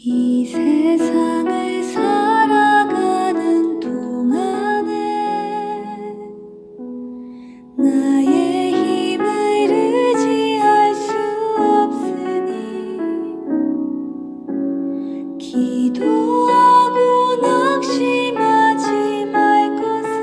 이 세상을 살아가는 동안에 나의 힘을 의지할 수 없으니 기도하고 낙심하지 말 것은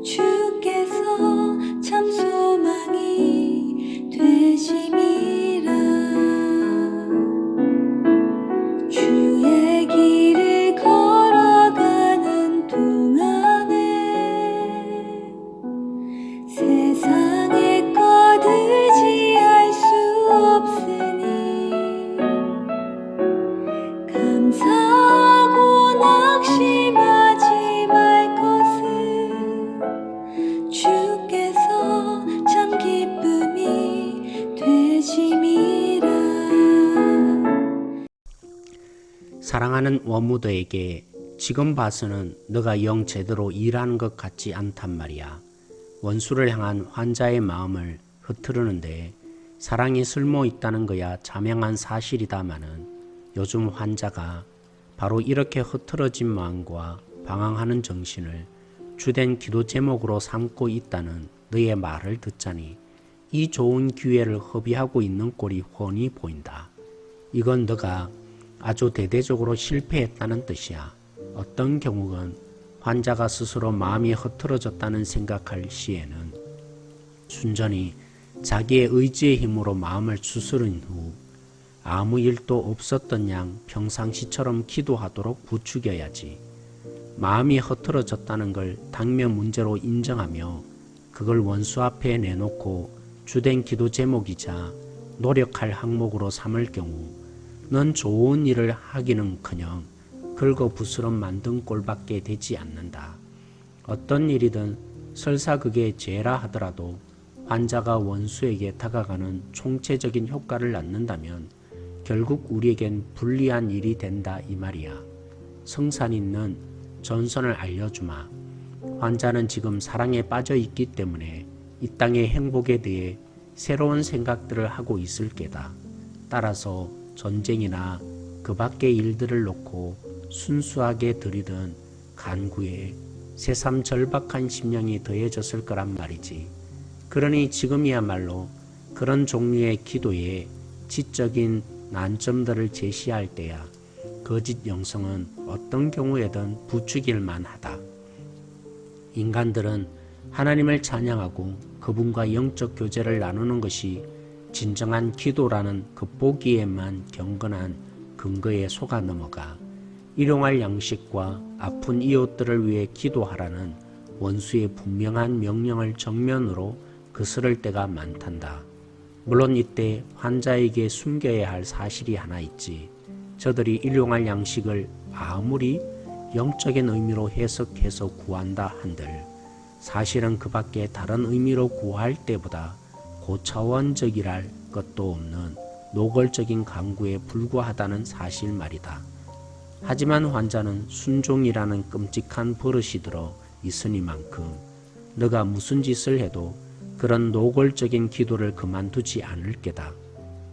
주께서 참 소망이 되심이라. 주의 길을 걸어가는 동안에 세상의 것 의지할 수 없으니 감사하고 낙심하지 말 것은 주께서 참 기쁨이 되심이라. 사랑하는 워무드에게 지금 봐서는 너가 영 제대로 일하는 것 같지 않단 말이야. 원수를 향한 환자의 마음을 흐트르는데 사랑이 쓸모 있다는 거야 자명한 사실이다마는 요즘 환자가 바로 이렇게 흐트러진 마음과 방황하는 정신을 주된 기도 제목으로 삼고 있다는 너의 말을 듣자니 이 좋은 기회를 허비하고 있는 꼴이 훤히 보인다. 이건 너가 아주 대대적으로 실패했다는 뜻이야. 어떤 경우건 환자가 스스로 마음이 흐트러졌다는 생각할 시에는 순전히 자기의 의지의 힘으로 마음을 추스른 후 아무 일도 없었던 양 평상시처럼 기도하도록 부추겨야지. 마음이 흐트러졌다는 걸 당면 문제로 인정하며 그걸 원수 앞에 내놓고 주된 기도 제목이자 노력할 항목으로 삼을 경우 넌 좋은 일을 하기는커녕 긁어부스럼 만든 꼴밖에 되지 않는다. 어떤 일이든 설사 그게 죄라 하더라도 환자가 원수에게 다가가는 총체적인 효과를 낳는다면 결국 우리에겐 불리한 일이 된다 이 말이야. 성산인는 전선을 알려주마. 환자는 지금 사랑에 빠져 있기 때문에 이 땅의 행복에 대해 새로운 생각들을 하고 있을 게다. 따라서 전쟁이나 그 밖의 일들을 놓고 순수하게 들이던 간구에 새삼 절박한 심령이 더해졌을 거란 말이지. 그러니 지금이야말로 그런 종류의 기도에 지적인 난점들을 제시할 때야 거짓 영성은 어떤 경우에든 부추길만 하다. 인간들은 하나님을 찬양하고 그분과 영적 교제를 나누는 것이 진정한 기도라는 겉보기에만 경건한 근거에 속아 넘어가 일용할 양식과 아픈 이웃들을 위해 기도하라는 원수의 분명한 명령을 정면으로 거스를 때가 많단다. 물론 이때 환자에게 숨겨야 할 사실이 하나 있지. 저들이 일용할 양식을 아무리 영적인 의미로 해석해서 구한다 한들 사실은 그 밖에 다른 의미로 구할 때보다 고차원적이랄 것도 없는 노골적인 강구에 불과하다는 사실 말이다. 하지만 환자는 순종이라는 끔찍한 버릇이 들어 있으니만큼 너가 무슨 짓을 해도 그런 노골적인 기도를 그만두지 않을 게다.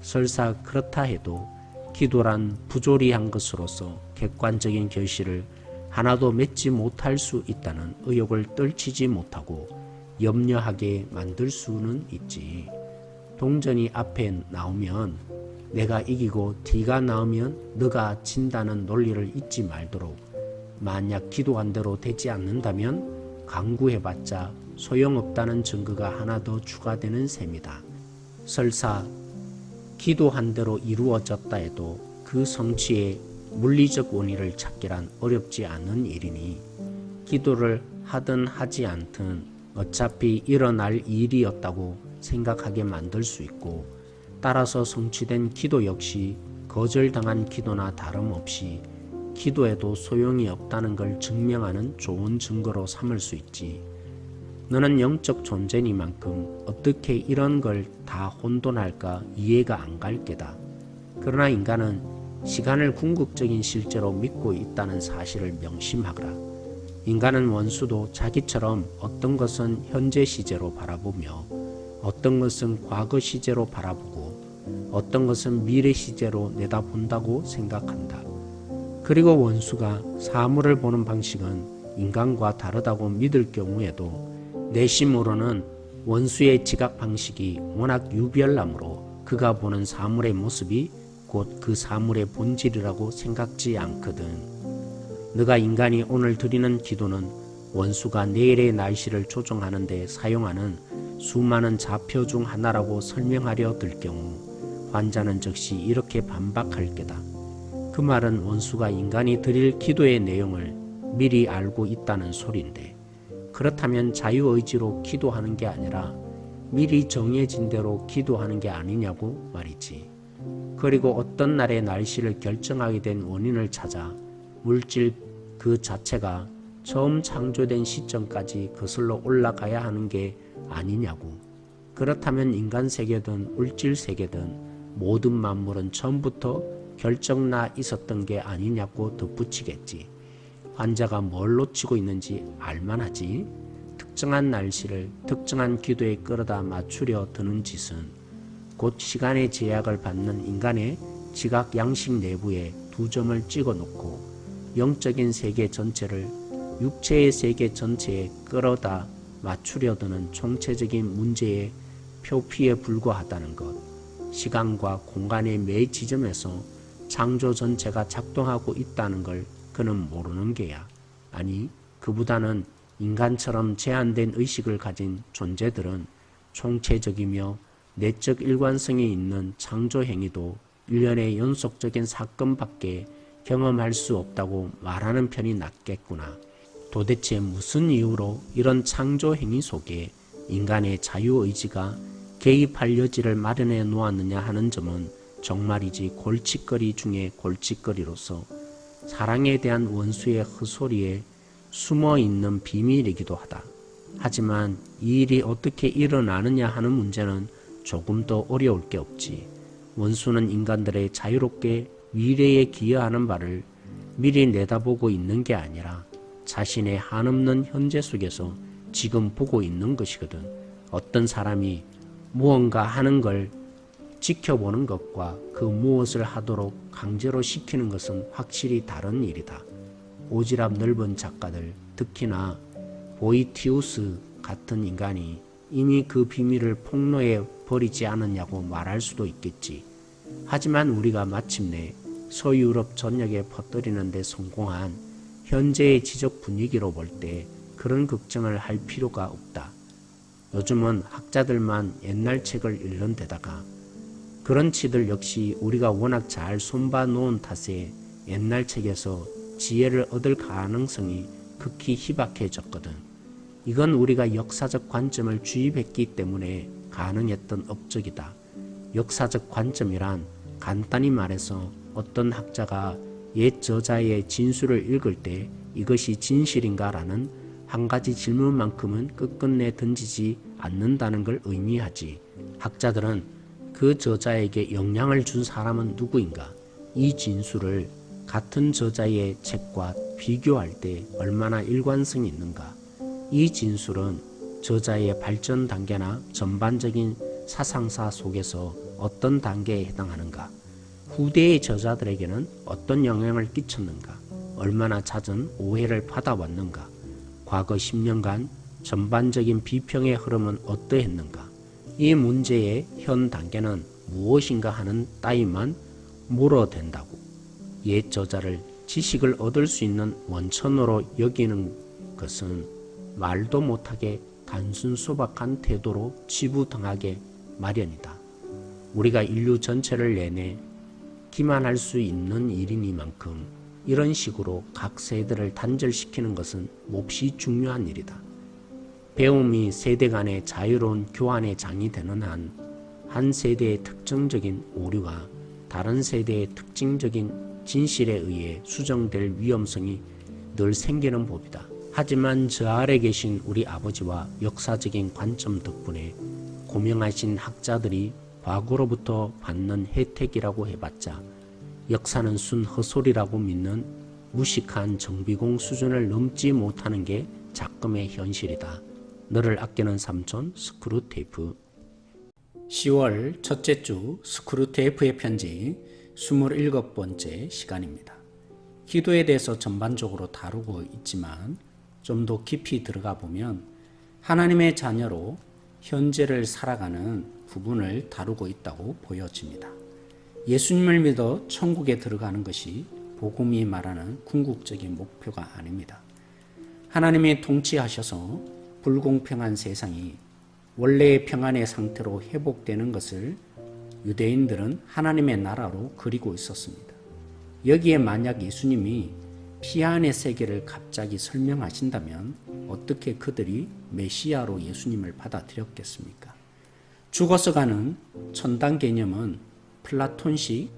설사 그렇다 해도 기도란 부조리한 것으로서 객관적인 결실을 하나도 맺지 못할 수 있다는 의혹을 떨치지 못하고 염려하게 만들 수는 있지. 동전이 앞에 나오면 내가 이기고 D가 나오면 너가 진다는 논리를 잊지 말도록. 만약 기도한 대로 되지 않는다면 강구해봤자 소용없다는 증거가 하나 더 추가되는 셈이다. 설사 기도한 대로 이루어졌다 해도 그 성취의 물리적 원인을 찾기란 어렵지 않은 일이니 기도를 하든 하지 않든 어차피 일어날 일이었다고 생각하게 만들 수 있고 따라서 성취된 기도 역시 거절당한 기도나 다름없이 기도에도 소용이 없다는 걸 증명하는 좋은 증거로 삼을 수 있지. 너는 영적 존재니만큼 어떻게 이런 걸 다 혼돈할까 이해가 안 갈 게다. 그러나 인간은 시간을 궁극적인 실제로 믿고 있다는 사실을 명심하거라. 인간은 원수도 자기처럼 어떤 것은 현재 시제로 바라보며 어떤 것은 과거 시제로 바라보고 어떤 것은 미래 시제로 내다본다고 생각한다. 그리고 원수가 사물을 보는 방식은 인간과 다르다고 믿을 경우에도 내심으로는 원수의 지각 방식이 워낙 유별나므로 그가 보는 사물의 모습이 곧 그 사물의 본질이라고 생각지 않거든. 너가 인간이 오늘 드리는 기도는 원수가 내일의 날씨를 조종하는 데 사용하는 수많은 좌표 중 하나라고 설명하려 들 경우 환자는 즉시 이렇게 반박할 게다. 그 말은 원수가 인간이 드릴 기도의 내용을 미리 알고 있다는 소린데, 그렇다면 자유의지로 기도하는 게 아니라 미리 정해진 대로 기도하는 게 아니냐고 말이지. 그리고 어떤 날의 날씨를 결정하게 된 원인을 찾아 물질 그 자체가 처음 창조된 시점까지 거슬러 올라가야 하는 게 아니냐고. 그렇다면 인간 세계든 물질 세계든 모든 만물은 처음부터 결정나 있었던 게 아니냐고 덧붙이겠지. 환자가 뭘 놓치고 있는지 알만하지. 특정한 날씨를 특정한 기도에 끌어다 맞추려 드는 짓은 곧 시간의 제약을 받는 인간의 지각 양식 내부에 두 점을 찍어 놓고 영적인 세계 전체를 육체의 세계 전체에 끌어다 맞추려 드는 총체적인 문제의 표피에 불과하다는 것. 시간과 공간의 매 지점에서 창조 전체가 작동하고 있다는 걸 그는 모르는 게야. 아니, 그보다는 인간처럼 제한된 의식을 가진 존재들은 총체적이며 내적 일관성이 있는 창조 행위도 일련의 연속적인 사건밖에 경험할 수 없다고 말하는 편이 낫겠구나. 도대체 무슨 이유로 이런 창조 행위 속에 인간의 자유의지가 개입할 여지를 마련해 놓았느냐 하는 점은 정말이지 골칫거리 중에 골칫거리로서 사랑에 대한 원수의 헛소리에 숨어있는 비밀이기도 하다. 하지만 이 일이 어떻게 일어나느냐 하는 문제는 조금 더 어려울 게 없지. 원수는 인간들의 자유롭게 미래에 기여하는 바를 미리 내다보고 있는 게 아니라 자신의 한없는 현재 속에서 지금 보고 있는 것이거든. 어떤 사람이 무언가 하는 걸 지켜보는 것과 그 무엇을 하도록 강제로 시키는 것은 확실히 다른 일이다. 오지랖 넓은 작가들, 특히나 보이티우스 같은 인간이 이미 그 비밀을 폭로해 버리지 않았냐고 말할 수도 있겠지. 하지만 우리가 마침내 서유럽 전역에 퍼뜨리는 데 성공한 현재의 지적 분위기로 볼 때 그런 걱정을 할 필요가 없다. 요즘은 학자들만 옛날 책을 읽는 데다가 그런 치들 역시 우리가 워낙 잘 손봐 놓은 탓에 옛날 책에서 지혜를 얻을 가능성이 극히 희박해졌거든. 이건 우리가 역사적 관점을 주입했기 때문에 가능했던 업적이다. 역사적 관점이란 간단히 말해서 어떤 학자가 옛 저자의 진술을 읽을 때 이것이 진실인가라는 한 가지 질문만큼은 끝끝내 던지지 않는다는 걸 의미하지. 학자들은 그 저자에게 영향을 준 사람은 누구인가, 이 진술을 같은 저자의 책과 비교할 때 얼마나 일관성이 있는가, 이 진술은 저자의 발전 단계나 전반적인 사상사 속에서 어떤 단계에 해당하는가, 후대의 저자들에게는 어떤 영향을 끼쳤는가, 얼마나 잦은 오해를 받아왔는가, 과거 10년간 전반적인 비평의 흐름은 어떠했는가, 이 문제의 현 단계는 무엇인가 하는 따위만 물어댄다고. 옛 저자를 지식을 얻을 수 있는 원천으로 여기는 것은 말도 못하게 단순 소박한 태도로 치부당하게 마련이다. 우리가 인류 전체를 내내 기만할 수 있는 일이니만큼 이런 식으로 각 세대를 단절시키는 것은 몹시 중요한 일이다. 배움이 세대 간의 자유로운 교환의 장이 되는 한 세대의 특정적인 오류가 다른 세대의 특징적인 진실에 의해 수정될 위험성이 늘 생기는 법이다. 하지만 저 아래 계신 우리 아버지와 역사적인 관점 덕분에 고명하신 학자들이 과거로부터 받는 혜택이라고 해봤자 역사는 순 헛소리라고 믿는 무식한 정비공 수준을 넘지 못하는 게 작금의 현실이다. 너를 아끼는 삼촌 스크루테이프. 10월 첫째 주 스크루테이프의 편지 27번째 시간입니다. 기도에 대해서 전반적으로 다루고 있지만 좀 더 깊이 들어가 보면 하나님의 자녀로 현재를 살아가는 부분을 다루고 있다고 보여집니다. 예수님을 믿어 천국에 들어가는 것이 복음이 말하는 궁극적인 목표가 아닙니다. 하나님이 통치하셔서 불공평한 세상이 원래의 평안의 상태로 회복되는 것을 유대인들은 하나님의 나라로 그리고 있었습니다. 여기에 만약 예수님이 피안의 세계를 갑자기 설명하신다면 어떻게 그들이 메시아로 예수님을 받아들였겠습니까? 죽어서 가는 천당 개념은 플라톤식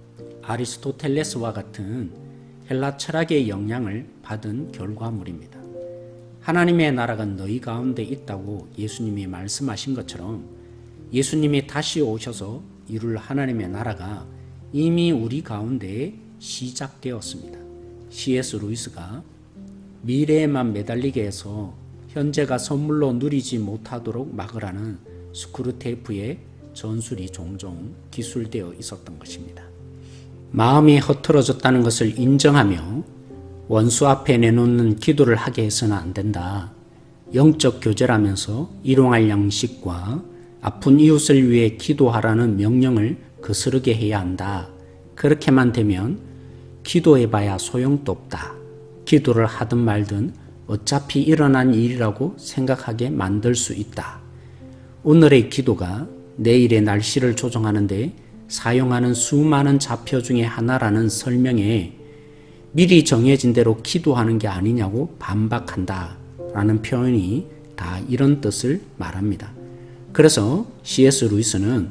아리스토텔레스와 같은 헬라 철학의 영향을 받은 결과물입니다. 하나님의 나라가 너희 가운데 있다고 예수님이 말씀하신 것처럼 예수님이 다시 오셔서 이룰 하나님의 나라가 이미 우리 가운데에 시작되었습니다. C.S. 루이스가 미래에만 매달리게 해서 현재가 선물로 누리지 못하도록 막으라는 스크루테이프의 전술이 종종 기술되어 있었던 것입니다. 마음이 흐트러졌다는 것을 인정하며 원수 앞에 내놓는 기도를 하게 해서는 안 된다. 영적 교제라면서 일용할 양식과 아픈 이웃을 위해 기도하라는 명령을 거스르게 해야 한다. 그렇게만 되면 기도해봐야 소용도 없다. 기도를 하든 말든 어차피 일어난 일이라고 생각하게 만들 수 있다. 오늘의 기도가 내일의 날씨를 조정하는데 사용하는 수많은 좌표 중에 하나라는 설명에 미리 정해진 대로 기도하는 게 아니냐고 반박한다 라는 표현이 다 이런 뜻을 말합니다. 그래서 C.S. 루이스는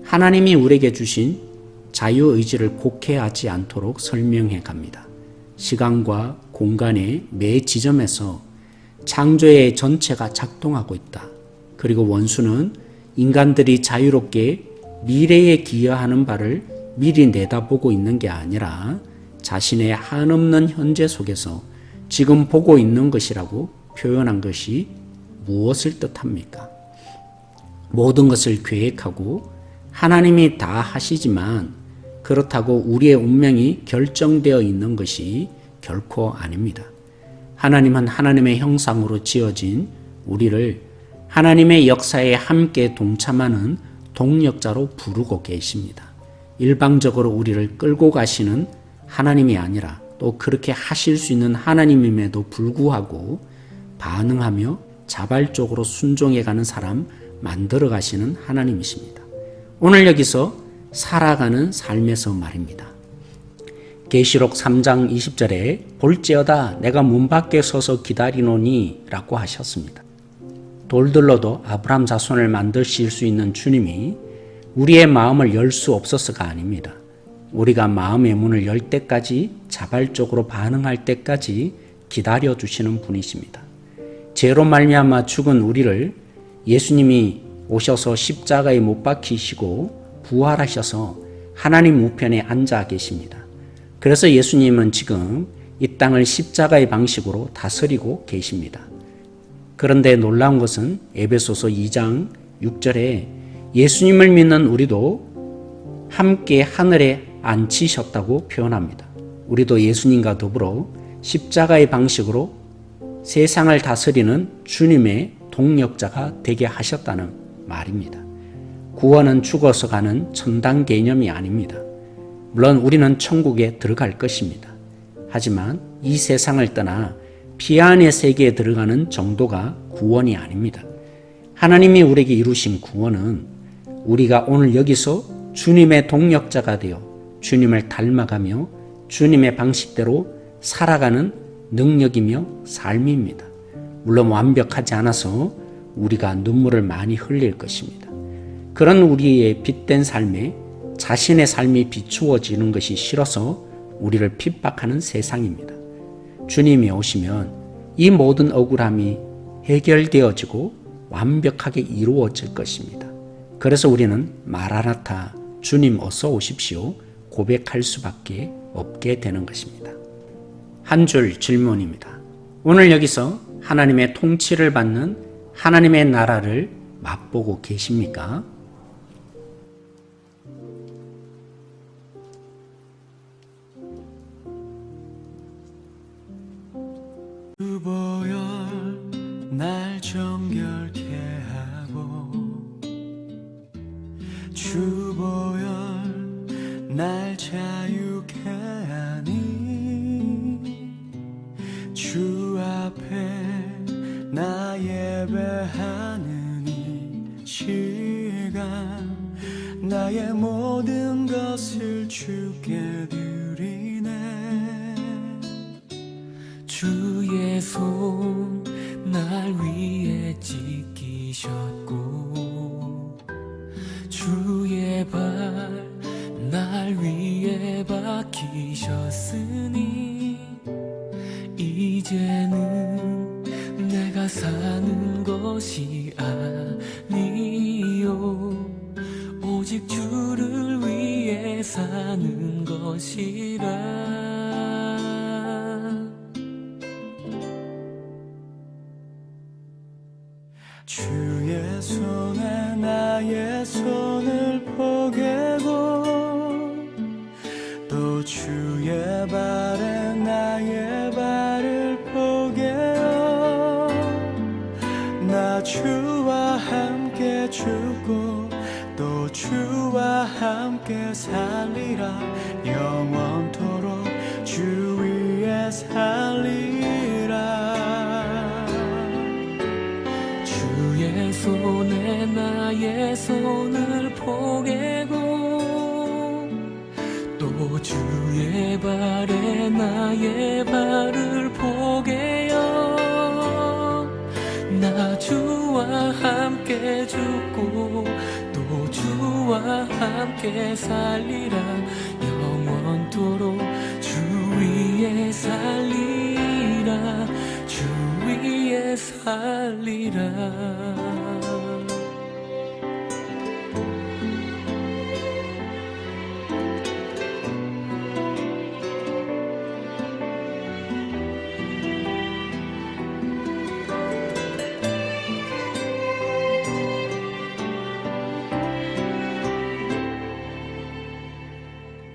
하나님이 우리에게 주신 자유의지를 곡해하지 않도록 설명해 갑니다. 시간과 공간의 매 지점에서 창조의 전체가 작동하고 있다. 그리고 원수는 인간들이 자유롭게 미래에 기여하는 바를 미리 내다보고 있는 게 아니라 자신의 한없는 현재 속에서 지금 보고 있는 것이라고 표현한 것이 무엇을 뜻합니까? 모든 것을 계획하고 하나님이 다 하시지만 그렇다고 우리의 운명이 결정되어 있는 것이 결코 아닙니다. 하나님은 하나님의 형상으로 지어진 우리를 하나님의 역사에 함께 동참하는 동력자로 부르고 계십니다. 일방적으로 우리를 끌고 가시는 하나님이 아니라 또 그렇게 하실 수 있는 하나님임에도 불구하고 반응하며 자발적으로 순종해가는 사람 만들어 가시는 하나님이십니다. 오늘 여기서 살아가는 삶에서 말입니다. 계시록 3장 20절에 볼지어다 내가 문 밖에 서서 기다리노니 라고 하셨습니다. 돌들로도 아브라함 자손을 만드실 수 있는 주님이 우리의 마음을 열 수 없어서가 아닙니다. 우리가 마음의 문을 열 때까지 자발적으로 반응할 때까지 기다려주시는 분이십니다. 죄로 말미암아 죽은 우리를 예수님이 오셔서 십자가에 못 박히시고 부활하셔서 하나님 우편에 앉아 계십니다. 그래서 예수님은 지금 이 땅을 십자가의 방식으로 다스리고 계십니다. 그런데 놀라운 것은 에베소서 2장 6절에 예수님을 믿는 우리도 함께 하늘에 앉히셨다고 표현합니다. 우리도 예수님과 더불어 십자가의 방식으로 세상을 다스리는 주님의 동력자가 되게 하셨다는 말입니다. 구원은 죽어서 가는 천당 개념이 아닙니다. 물론 우리는 천국에 들어갈 것입니다. 하지만 이 세상을 떠나 피안의 세계에 들어가는 정도가 구원이 아닙니다. 하나님이 우리에게 이루신 구원은 우리가 오늘 여기서 주님의 동력자가 되어 주님을 닮아가며 주님의 방식대로 살아가는 능력이며 삶입니다. 물론 완벽하지 않아서 우리가 눈물을 많이 흘릴 것입니다. 그런 우리의 빛된 삶에 자신의 삶이 비추어지는 것이 싫어서 우리를 핍박하는 세상입니다. 주님이 오시면 이 모든 억울함이 해결되어지고 완벽하게 이루어질 것입니다. 그래서 우리는 마라나타, 주님 어서 오십시오 고백할 수밖에 없게 되는 것입니다. 한 줄 질문입니다. 오늘 여기서 하나님의 통치를 받는 하나님의 나라를 맛보고 계십니까? 날 자유케 하니 주 앞에 나 예배하는 이 시간 나의 모든 것을 주께 드리네 주의 손 날 위에 지키셨고 주의 발 날 위에 박히셨으니 이제는 내가 사는 것이 아니요 오직 주를 위해 사는 것이라 주의 손에 나의 손을 포개고 또 주의 발에 나의 발을 포개어 나 주와 함께 죽고 또 주와 함께 살리라 영원토록 주 위에 살리라 주의 손에 나의 손을 포개고 또 주의 발에 나의 발을 포개어 나 주와 함께 죽고 또 주와 함께 살리라 영원토록 주 위에 살리라 주 위에 살리라